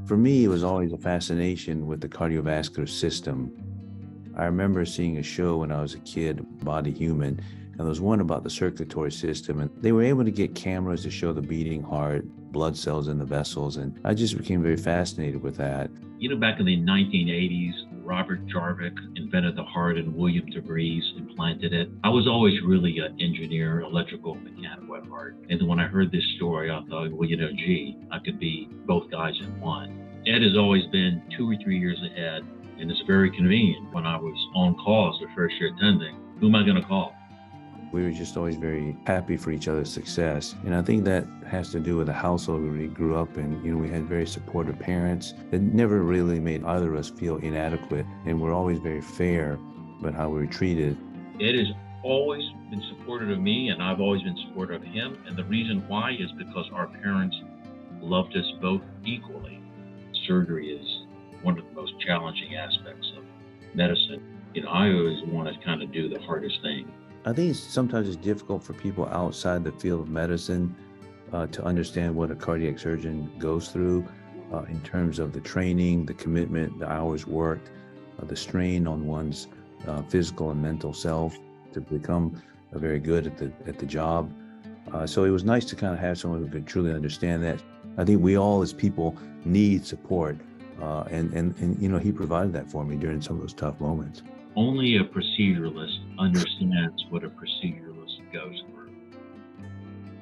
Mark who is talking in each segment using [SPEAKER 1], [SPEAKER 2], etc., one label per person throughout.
[SPEAKER 1] For me, it was always a fascination with the cardiovascular system. I remember seeing a show when I was a kid, Body Human, and there was one about the circulatory system, and they were able to get cameras to show the beating heart, blood cells in the vessels, and I just became very fascinated with that.
[SPEAKER 2] Back in the 1980s, Robert Jarvik invented the heart and William DeVries implanted it. I was always really an engineer, electrical, mechanical at heart. And when I heard this story, I thought, well, gee, I could be both guys in one. Ed has always been 2 or 3 years ahead, and it's very convenient. When I was on call as a first year attending, who am I going to call?
[SPEAKER 1] We were just always very happy for each other's success. And I think that has to do with the household we grew up in. We had very supportive parents that never really made either of us feel inadequate. And we're always very fair about how we were treated.
[SPEAKER 2] Ed has always been supportive of me, and I've always been supportive of him. And the reason why is because our parents loved us both equally. Surgery is one of the most challenging aspects of medicine. I always want to kind of do the hardest thing.
[SPEAKER 1] I think sometimes it's difficult for people outside the field of medicine to understand what a cardiac surgeon goes through in terms of the training, the commitment, the hours worked, the strain on one's physical and mental self to become very good at the job. So it was nice to kind of have someone who could truly understand that. I think we all as people need support, and he provided that for me during some of those tough moments.
[SPEAKER 2] Only a proceduralist understands what a proceduralist goes through.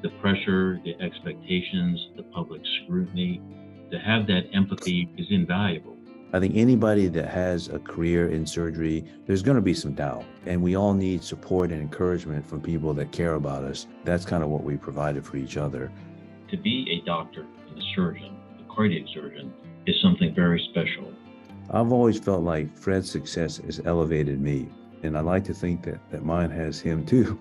[SPEAKER 2] The pressure, the expectations, the public scrutiny, to have that empathy is invaluable.
[SPEAKER 1] I think anybody that has a career in surgery, there's going to be some doubt. And we all need support and encouragement from people that care about us. That's kind of what we provided for each other.
[SPEAKER 2] To be a doctor and a surgeon, a cardiac surgeon, is something very special.
[SPEAKER 1] I've always felt like Fred's success has elevated me, and I like to think that mine has him too.